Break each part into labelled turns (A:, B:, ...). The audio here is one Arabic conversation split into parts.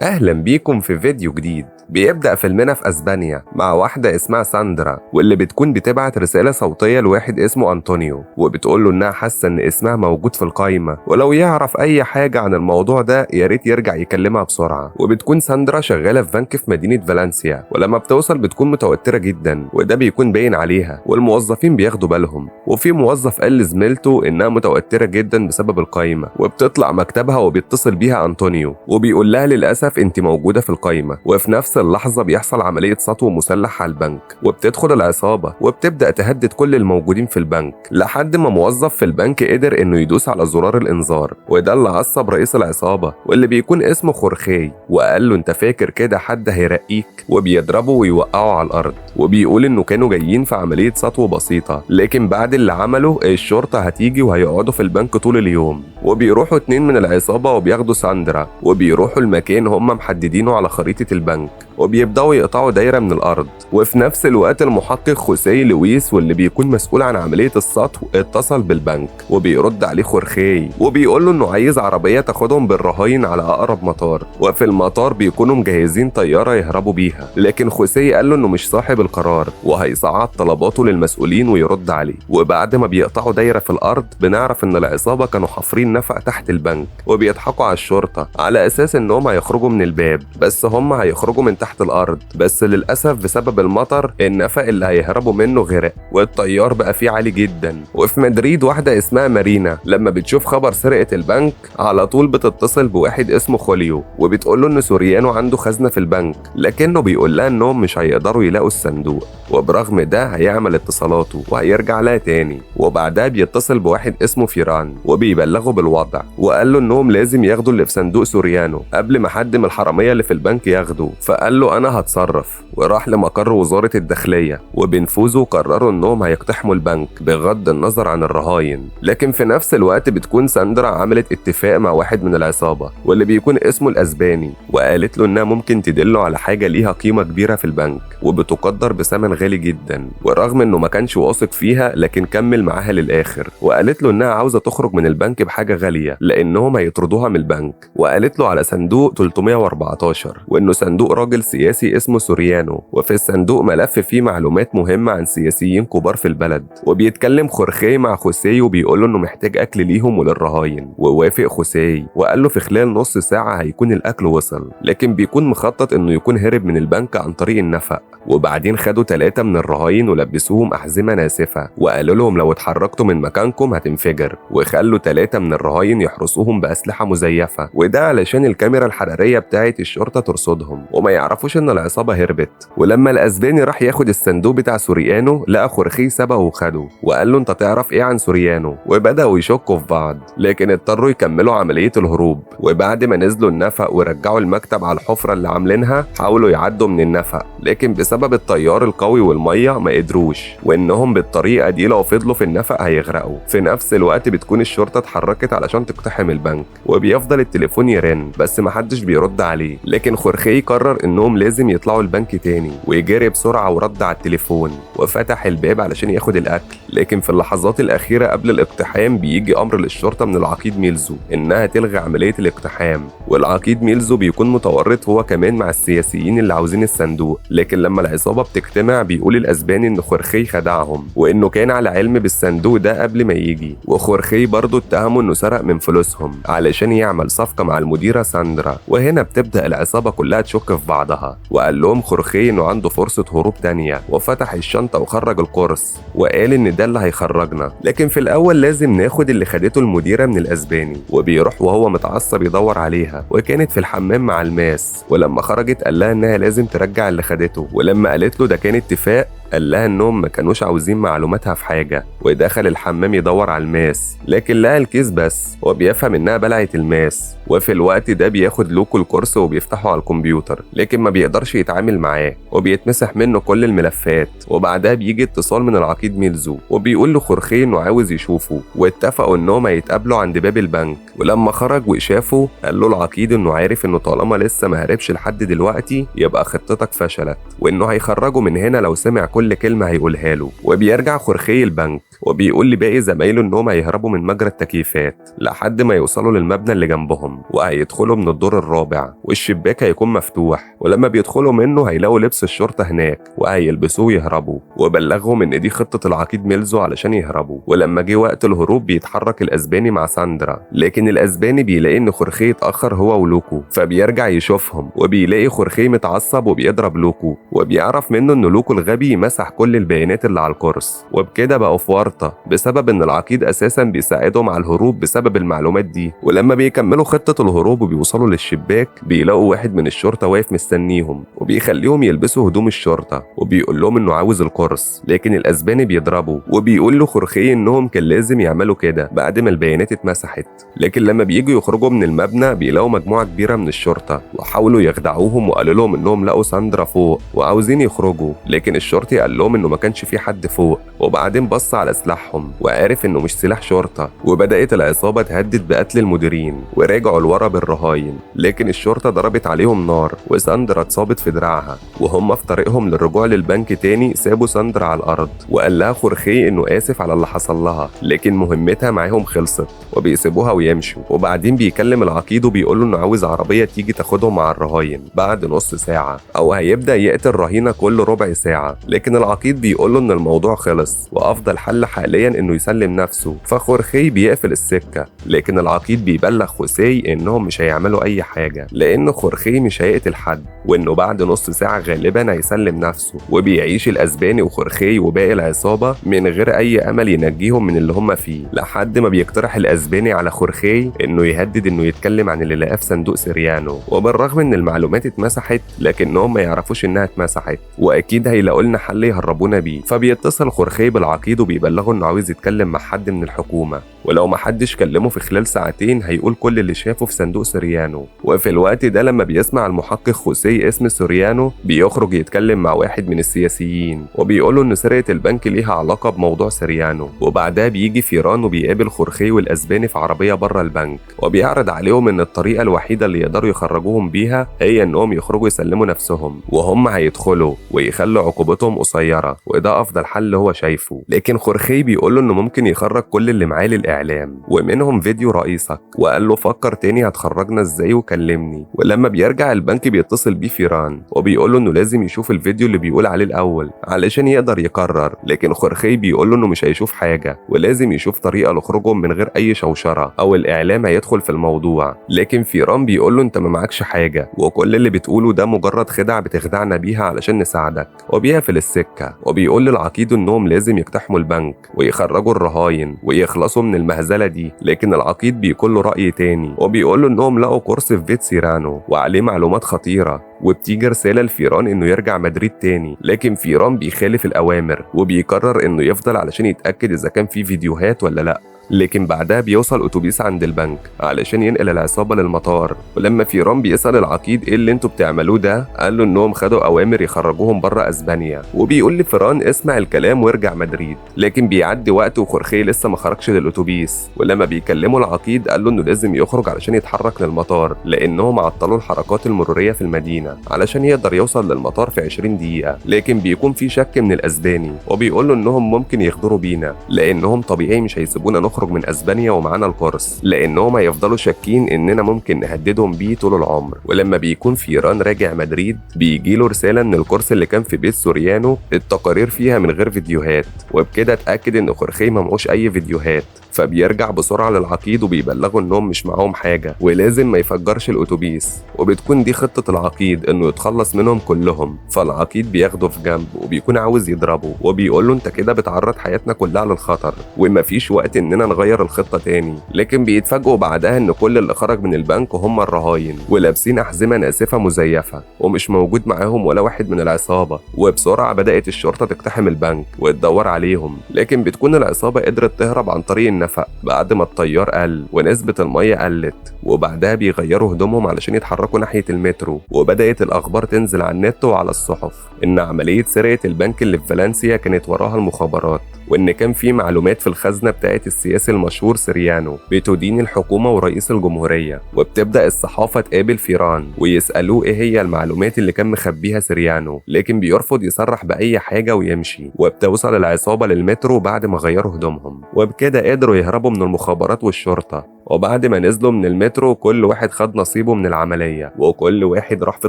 A: أهلا بيكم في فيديو جديد. بيبدأ فيلمنا في أسبانيا مع واحدة اسمها ساندرا، واللي بتكون بتبعت رسالة صوتية لواحد اسمه أنطونيو، وبتقوله إنها حاسة إن اسمها موجود في القايمة، ولو يعرف أي حاجة عن الموضوع ده ياريت يرجع يكلمها بسرعة. وبتكون ساندرا شغالة في بنك في مدينة فالنسيا، ولما بتوصل بتكون متوترة جدا، وده بيكون باين عليها، والموظفين بياخدوا بالهم. وفي موظف قال لزميلته إنها متوترة جدا بسبب القايمة، وبتطلع مكتبها وبيتصل بيها أنطونيو وبيقول لها للأسف أنت موجودة في القايمة. وفي نفس اللحظة بيحصل عملية سطو مسلح على البنك، وبتدخل العصابة وبتبدأ تهدد كل الموجودين في البنك، لحد ما موظف في البنك قدر إنه يدوس على زرار الإنذار، وده اللي عصب رئيس العصابة واللي بيكون اسمه خورخي، وقال له أنت فاكر كده حد هيرقيك؟ وبيضربه ويوقعه على الأرض، وبيقول إنه كانوا جايين في عملية سطو بسيطة، لكن بعد اللي عمله الشرطة هتيجي وهيقعدوا في البنك طول اليوم. وبيروحوا 2 من العصابة وبياخدوا ساندرا، وبيروحوا المكان هم محددينه على خريطة البنك، وبيبدأوا يقطعوا دايرة من الأرض. وفي نفس الوقت المحقق خوسيه لويس واللي بيكون مسؤول عن عملية السطو اتصل بالبنك، وبيرد عليه خورخي وبيقول له إنه عايز عربية تاخدهم بالرهاين على أقرب مطار، وفي المطار بيكونوا مجهزين طيارة يهربوا بيها، لكن خوسيه قال له إنه مش صاحب القرار وهيصعد طلباته للمسؤولين ويرد عليه. وبعد ما بيقطعوا دايرة في الأرض بنعرف إن العصابة كانوا حافرين نفق تحت البنك، وبيضحكوا على الشرطة على أساس إنهم هيخرجوا من الباب، بس هم هيخرجوا من تحت الأرض. بس للأسف بسبب المطر النفق اللي هيهربوا منه غرق، والتيار بقى فيه عالي جدا. وفي مدريد واحدة اسمها مارينا لما بتشوف خبر سرقة البنك على طول بتتصل بواحد اسمه خوليو، وبتقول له إن سوريانو عنده خزنة في البنك، لكنه بيقول لها إنهم مش هيقدروا يلاقوا الصندوق، وبرغم ده هيعمل اتصالاته وهيرجع لها تاني. وبعدها بيتصل بواحد اسمه فيران وبيبلغه بالوضع، وقال له إنهم لازم ياخدوا اللي في صندوق سوريانو قبل ما حد من الحرامية اللي في البنك ياخده. فقال له أنا هتصرف، وراح لمقر وزارة الداخلية، وبنفوذه قرروا إنهم هيقتحموا البنك بغض النظر عن الرهاين. لكن في نفس الوقت بتكون ساندرا عملت اتفاق مع واحد من العصابة واللي بيكون اسمه الأسباني، وقالت له إنها ممكن تدله على حاجة ليها قيمة كبيرة في البنك وبتقدر بثمن غالي جدا. ورغم إنه ما كانش واثق فيها لكن كمل معاها للآخر، وقالت له إنها عاوزة تخرج من البنك بحاجة غالية لأنهم هيطردوها من البنك. وقالت له على صندوق 314 وإنه صندوق راجل سياسي اسمه سوريانو، وفي الصندوق ملف فيه معلومات مهمة عن سياسيين كبار في البلد. وبيتكلم خورخي مع خوسيه وبيقول له إنه محتاج أكل ليهم وللرهاين، ووافق خوسيه وقال له في خلال نص ساعة هيكون الأكل وصل، لكن بيكون مخطط إنه يكون هرب من البنك عن طريق النفق. وبعدين خدوا 3 من الرهاين ولبسوهم أحزمة ناسفة، وقالوا لهم لو اتحركتوا من مكانكم هتنفجر، وخلوا 3 من الرهاين يحرسوهم بأسلحة مزيفة، وده علشان الكاميرا الحرارية بتاعت الشرطة ترصدهم وما يعرفوش إن العصابة هربت. ولما الأسباني راح ياخد الصندوق بتاع سوريانو لقى خورخي سبقه وخده، وقال له أنت تعرف إيه عن سوريانو؟ وبدأوا يشكوا في بعض، لكن اضطروا يكملوا عملية الهروب. وبعد ما نزلوا النفق ورجعوا المكتب على الحفرة اللي عاملينها حاولوا يعدوا من النفق، لكن بسبب التيار القوي والمية ما قدروش، وإنهم بالطريقة دي لو فضلوا في النفق هيغرقوا. في نفس الوقت بتكون الشرطة اتحركت علشان تقتحم البنك، وبيفضل التليفون يرن بس محدش بيرد عليه. لكن خورخي قرر إنهم لازم يطلعوا البنك تاني، ويجري بسرعة ورد على التليفون وفتح الباب علشان ياخد الأكل. لكن في اللحظات الأخيرة قبل الاقتحام بيجي أمر للشرطة من العقيد ميلزو إنها تلغي عملية الاقتحام، والعقيد ميلزو بيكون متورط هو كمان مع السياسيين اللي عاوزين الصندوق. لكن لما العصابة بتجتمع بيقول الأسباني إن خورخي خدعهم وإنه كان على علم بالصندوق ده قبل ما يجي، وخورخي برضه اتهمه إنه سرق من فلوسهم علشان يعمل صفقة مع المديرة ساندرا. وهنا بتبدأ العصابة كلها تشك في بعضها، وقال لهم خورخي إنه عنده فرصة هروب تانية، وفتح الشنطة وخرج القرص وقال إن ده اللي هيخرجنا، لكن في الأول لازم ناخد اللي خدته المديرة من الأسباني. وبيروح وهو متعصب يدور عليها، وكانت في الحمام مع الماس، ولما خرجت قال لها إنها لازم ترجع اللي خدته، ولما قالت له ده كان اتفاق قال لها انهم ما كانوش عاوزين معلوماتها في حاجه. ودخل الحمام يدور على الماس لكن لقى الكيس بس، وبيفهم انها بلعت الماس. وفي الوقت ده بياخد لوكو الكورس وبيفتحه على الكمبيوتر، لكن ما بيقدرش يتعامل معاه وبيتمسح منه كل الملفات. وبعدها بيجي اتصال من العقيد ميلزو وبيقول له خورخي انه عاوز يشوفه، واتفقوا انهم هيتقابلوا عند باب البنك. ولما خرج وشافه قال له العقيد انه عارف انه طالما لسه ما هربش لحد دلوقتي يبقى خطتك فشلت، وانه هيخرجه من هنا لو سمع كل كل كلمة هيقولها له. وبيرجع خورخيه البنك وبيقول لباقي زمايله انهم هيهربوا من مجرى التكييفات لحد ما يوصلوا للمبنى اللي جنبهم، وهيدخلوا من الدور الرابع والشباك هيكون مفتوح، ولما بيدخلوا منه هيلاقوا لبس الشرطة هناك وهيلبسوه ويهربوا. وبلغهم ان دي خطة العقيد ميلزو علشان يهربوا. ولما جه وقت الهروب بيتحرك الاسباني مع ساندرا، لكن الاسباني بيلاقي ان خورخيه اتأخر هو ولوكو، فبيرجع يشوفهم وبيلاقي خورخيه متعصب وبيضرب لوكو، وبيعرف منه ان لوكو الغبي مسح كل البيانات اللي على الكورس، وبكده بقوا في ورطة بسبب ان العقيد اساسا بيساعدهم على الهروب بسبب المعلومات دي. ولما بيكملوا خطة الهروب وبيوصلوا للشباك بيلاقوا واحد من الشرطة واقف مستنيهم وبيخليهم يلبسوا هدوم الشرطة وبيقول لهم انه عاوز الكورس، لكن الاسباني بيضربه وبيقول له خورخيه انهم كان لازم يعملوا كده بعد ما البيانات اتمسحت. لكن لما بييجوا يخرجوا من المبنى بيلاقوا مجموعة كبيرة من الشرطة وحاولوا يخدعوهم وقالوا لهم انهم لقوا ساندرا فوق وعاوزين يخرجوا، لكن الشرطي قال لهم انه ما كانش في حد فوق. وبعدين بص على سلاحهم وعرف انه مش سلاح شرطة، وبدأت العصابة تهدد بقتل المديرين ورجعوا لورا بالرهاين، لكن الشرطة ضربت عليهم نار وساندرا اتصابت في دراعها. وهم في طريقهم للرجوع للبنك تاني سابوا ساندرا على الارض وقال لها خورخيه انه اسف على اللي حصل لها، لكن مهمتها معاهم خلصت وبيسيبوها ويمشوا. وبعدين بيكلم العقيد وبيقول له انه عاوز عربية تيجي تاخدهم مع الرهاين بعد نص ساعة، او هيبدأ يقتل رهينة كل ربع ساعة. لكن العقيد بيقول له ان الموضوع خلص وافضل حل حاليا انه يسلم نفسه، فخورخيه بيقفل السكة. لكن العقيد بيبلغ خوسيه انهم مش هيعملوا اي حاجة لان خورخيه مش هيقتل حد، وانه بعد نص ساعة غالبا هيسلم نفسه. وبيعيش الاسباني وخورخيه وباقي العصابة من غير اي امل ينجيهم من اللي هم فيه، لحد ما بيقترح الاسباني على خورخيه انه يهدد انه يتكلم عن اللي لقاه في صندوق سيريانو. وبالرغم ان المعلومات اتمسحت لكنهم ما يعرفوش انها اتمسحت واكيد هيلاقوا لنا حل يهربونا بيه. فبيتصل خورخيه بالعقيد وبيبلغه انه عاوز يتكلم مع حد من الحكومة، ولو ما حدش كلمه في خلال ساعتين هيقول كل اللي شافه في صندوق سوريانو. وفي الوقت ده لما بيسمع المحقق خوسيه اسم سوريانو بيخرج يتكلم مع واحد من السياسيين وبيقوله ان سرقة البنك ليها علاقة بموضوع سوريانو. وبعدها بيجي فيران وبيقابل خورخيه والاسباني في عربية بره البنك وبيعرض عليهم ان الطريقة الوحيدة اللي يقدروا يخرجوهم بيها هي انهم يخرجوا يسلموا نفسهم، وهم هيدخلوا ويخلوا عقوبتهم قصيرة وده افضل حل هو شايفه. لكن خورخيه بيقوله انه ممكن يخرج كل اللي معاه للاعلام ومنهم فيديو رئيسك، وقال له فكر تاني هتخرجنا ازاي وكلمني. ولما بيرجع البنك بيتصل بيه فيران وبيقوله انه لازم يشوف الفيديو اللي بيقول عليه الاول علشان يقدر يقرر، لكن خورخيه بيقوله انه مش هيشوف حاجة ولازم يشوف طريقة لخروجهم من غير اي شوشرة او الاعلام هيدخل في الموضوع. لكن فيران بيقوله انت ما معكش حاجة وكل اللي بتقوله ده مجرد خدعة بتخدعنا بيها علشان نساعدك، وبيقفل السكة. وبيقول للعقيد انهم لازم يقتحموا البنك ويخرجوا الرهاين ويخلصوا من المهزلة دي. لكن العقيد بيكون له رأي تاني وبيقول له انهم لقوا كورس في فيت سيرانو وعليه معلومات خطيرة، وبتيجي رسالة لفيران انه يرجع مدريد تاني. لكن فيران بيخالف الاوامر وبيقرر انه يفضل علشان يتأكد اذا كان في فيديوهات ولا لا. لكن بعدها بيوصل اتوبيس عند البنك علشان ينقل العصابة للمطار. ولما فيران بيسأل العقيد ايه اللي انتوا بتعملوه ده، قال له انهم خدوا اوامر يخرجوهم بره اسبانيا، وبيقول لفيران اسمع الكلام وارجع مدريد. لكن بيعدي وقت وخورخيه لسه ما خرجش للاتوبيس، ولما بيكلموا العقيد قال له انه لازم يخرج علشان يتحرك للمطار لانهم عطلوا الحركات المرورية في المدينة علشان يقدر يوصل للمطار في 20 دقيقة. لكن بيكون في شك من الاسباني وبيقول له انهم ممكن يغدروا بينا لانهم طبيعي مش هيسيبونا نخرج من اسبانيا ومعانا الكورس، لانهم هيفضلوا شاكين اننا ممكن نهددهم بيه طول العمر. ولما بيكون فيران راجع مدريد بيجيله رساله ان الكورس اللي كان في بيت سوريانو التقارير فيها من غير فيديوهات، وبكده اتاكد ان خورخيه ما معوش اي فيديوهات. فبيرجع بسرعه للعقيد وبيبلغوا انهم مش معاهم حاجه ولازم ما يفجرش الاتوبيس. وبتكون دي خطه العقيد انه يتخلص منهم كلهم. فالعقيد بياخده في جنب وبيكون عاوز يضربه وبيقول له انت كده بتعرض حياتنا كلها للخطر ومفيش وقت اننا نغير الخطه تاني. لكن بيتفاجئوا بعدها ان كل اللي خرج من البنك هم الرهاين ولابسين احزمه ناسفه مزيفه ومش موجود معاهم ولا واحد من العصابه. وبسرعه بدات الشرطه تقتحم البنك وتدور عليهم، لكن بتكون العصابه قدرت تهرب عن طريق النفق بعد ما التيار قل ونسبه الميه قلت. وبعدها بيغيروا هدومهم علشان يتحركوا ناحيه المترو. وبدات الاخبار تنزل على النت وعلى الصحف ان عمليه سرقه البنك اللي في فالنسيا كانت وراها المخابرات، وإن كان في معلومات في الخزنة بتاعة السياسي المشهور سريانو بتدين الحكومة ورئيس الجمهورية. وبتبدأ الصحافة تقابل فيران ويسألوه إيه هي المعلومات اللي كان مخبيها سريانو، لكن بيرفض يصرح بأي حاجة ويمشي. وبتوصل العصابة للمترو بعد ما غيروا هدومهم، وبكده قدروا يهربوا من المخابرات والشرطة. وبعد ما نزلوا من المترو كل واحد خد نصيبه من العملية، وكل واحد راح في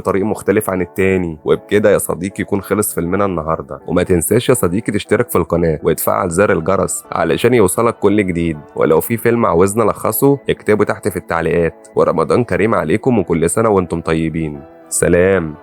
A: طريق مختلف عن التاني. وبكده يا صديقي يكون خلص فيلمنا النهاردة. وما تنساش يا صديقي تشترك في القناة وتفعل زر الجرس علشان يوصلك كل جديد. ولو في فيلم عاوزنا لخصه اكتبه تحت في التعليقات. ورمضان كريم عليكم وكل سنة وانتم طيبين. سلام.